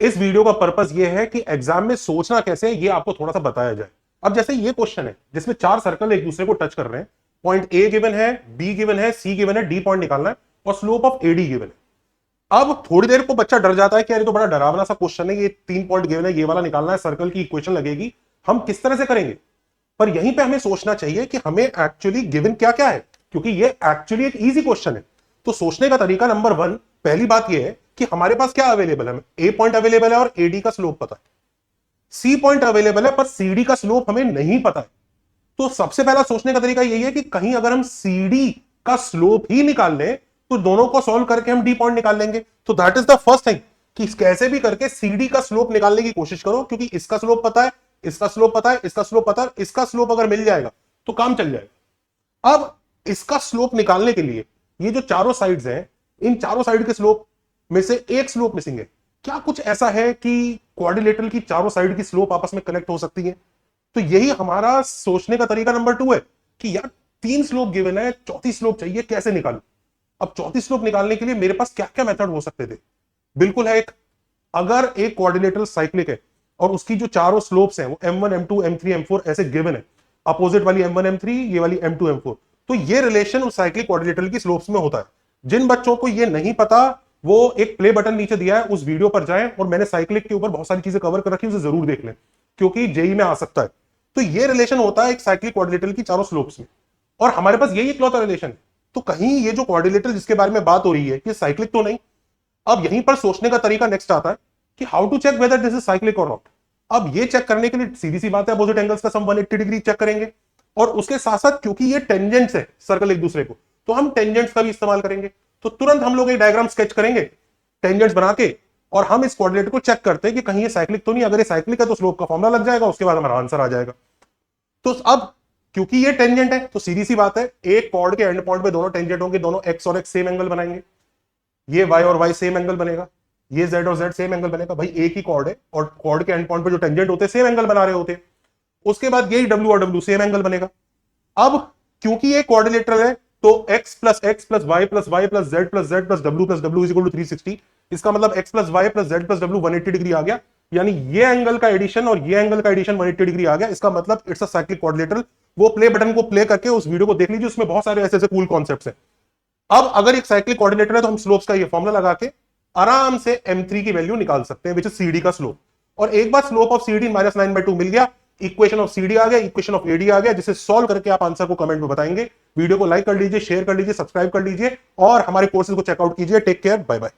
इस वीडियो का पर्पस ये है कि एग्जाम में सोचना कैसे है ये आपको थोड़ा सा बताया जाए। अब जैसे ये क्वेश्चन है जिसमें चार सर्कल एक दूसरे को टच कर रहे हैं, पॉइंट ए गिवन है, बी गिवन है, सी गिवन है, डी पॉइंट निकालना है और स्लोप ऑफ एडी गिवन है। अब थोड़ी देर को बच्चा डर जाता है कि यार ये तो बड़ा डरावना सा क्वेश्चन है, ये 3 पॉइंट गिवन है, ये वाला निकालना है, सर्कल की इक्वेशन लगेगी, हम किस तरह से करेंगे। पर यहीं पे हमें सोचना चाहिए कि हमें एक्चुअली गिवन क्या क्या है, क्योंकि ये एक्चुअली एक इजी क्वेश्चन है। तो सोचने का तरीका नंबर 1, पहली बात ये है कि हमारे पास क्या अवेलेबल है, ए पॉइंट अवेलेबल है और एडी का स्लोप पता है, सी पॉइंट अवेलेबल है पर सीडी का स्लोप हमें नहीं पता है। तो सबसे पहला सोचने का तरीका यही है कि कहीं अगर हम सीडी का स्लोप ही निकाल लें तो दोनों को सॉल्व करके हम डी पॉइंट निकाल लेंगे। तो that is the first thing कि कैसे भी करके सीडी का स्लोप निकालने की कोशिश करो, क्योंकि इसका स्लोप पता है, इसका स्लोप पता है, इसका स्लोप पता है, इसका स्लोप अगर मिल जाएगा तो काम चल जाएगा। अब इसका स्लोप निकालने के लिए ये जो चारों साइड्स हैं, इन चारों साइड के स्लोप में से एक स्लोप मिसिंग है। क्या कुछ ऐसा है कि क्वाड्रिलेटरल की चारों साइड की स्लोप आपस में कनेक्ट हो सकती है? तो यही हमारा सोचने का तरीका नंबर 2 है कि यार 3 स्लोप गिवन है, चौथी स्लोप चाहिए, कैसे निकालूं। अब चौथी स्लोप निकालने के लिए मेरे पास क्या क्या मेथड हो सकते थे? बिल्कुल है एक, अगर एक क्वाड्रिलेटरल साइक्लिक है और उसकी जो चारों स्लोप्स हैं वो m1 m2 m3 m4 ऐसे गिवन है, अपोजिट वाली m1 m3, ये वाली m2 m4, तो ये रिलेशन उस साइक्लिक क्वाड्रिलेटरल की स्लोप्स में होता है। जिन बच्चों को ये नहीं पता वो एक प्ले बटन नीचे दिया है, उस वीडियो पर जाएं और मैंने साइक्लिक के ऊपर बहुत सारी चीजें कवर कर रखी है, उसे जरूर देख लें क्योंकि जेई में आ सकता है। तो ये रिलेशन होता है एक साइक्लिक क्वाड्रिलेटरल की चारों स्लोप्स में, और हमारे पास यही इकलौता रिलेशन है। तो कहीं ये जो क्वाड्रिलेटरल जिसके बारे में बात हो रही है कि साइक्लिक तो नहीं। अब यहीं पर सोचने का तरीका नेक्स्ट आता है कि how to check whether this is cyclic और नॉट। अब ये चेक करने के लिए सीधी सी बात है, अपोजिट एंगल्स का सम 180 डिग्री चेक करेंगे, और उसके साथ साथ क्योंकि ये टेंजेंट्स है सर्कल एक दूसरे को, तो हम टेंजेंट्स का भी इस्तेमाल करेंगे। तो तुरंत हम लोग एक डायग्राम स्केच करेंगे टेंजेंट्स बना के, और हम इस कोऑर्डिनेट को चेक करते हैं कि कहीं ये साइक्लिक तो नहीं। अगर ये साइक्लिक है तो स्लोप का फॉर्मूला लग जाएगा, उसके बाद हमारा आंसर आ जाएगा। तो अब क्योंकि ये टेंजेंट है तो सीधी सी बात है, एक कॉर्ड के एंड पॉइंट पे दोनों टेंजेंट होंगे, दोनों एक्स और एक्स सेम एंगल बनाएंगे, ये वाई और वाई सेम एंगल बनेगा, ये जेड और जेड सेम एंगल बनेगा। भाई एक ही कॉर्ड है और कॉर्ड के एंड पॉइंट पे जो टेंजेंट होते हैं सेम एंगल बना रहे होते हैं। उसके बाद यही डब्ल्यू और डब्ल्यू सेम एंगल बनेगा। अब क्योंकि ये क्वाड्रिलेटरल है तो x plus y plus z plus डब्ल्यू इज इक्वल टू 360। इसका मतलब x plus y plus z plus डब्ल्यू 180 डिग्री आ गया, यानी ये एंगल का एडिशन और ये एंगल का एडिशन 180 डिग्री आ गया। इसका मतलब इट्स अ साइक्लिक क्वाड्रिलेटरल। वो प्ले बटन को प्ले करके उस वीडियो को देख लीजिए, उसमें बहुत सारे ऐसे ऐसे कूल कॉन्सेप्ट्स हैं। अब अगर एक साइक्लिक कोऑर्डिनेटर है तो हम स्लोप्स का ये फॉर्मूला लगा के आराम से m3 की वैल्यू निकाल सकते हैं, विच इज सीडी का स्लोप। और एक बार स्लोप ऑफ सीडी -9/2 मिल गया, इक्वेशन ऑफ सीडी आ गया, इक्वेशन ऑफ एडी आ गया, जिसे सॉल्व करके आप आंसर को कमेंट में बताएंगे। वीडियो को लाइक कर लीजिए, शेयर कर लीजिए, सब्सक्राइब कर लीजिए और हमारे कोर्सेज को चेकआउट कीजिए। Take care, bye bye.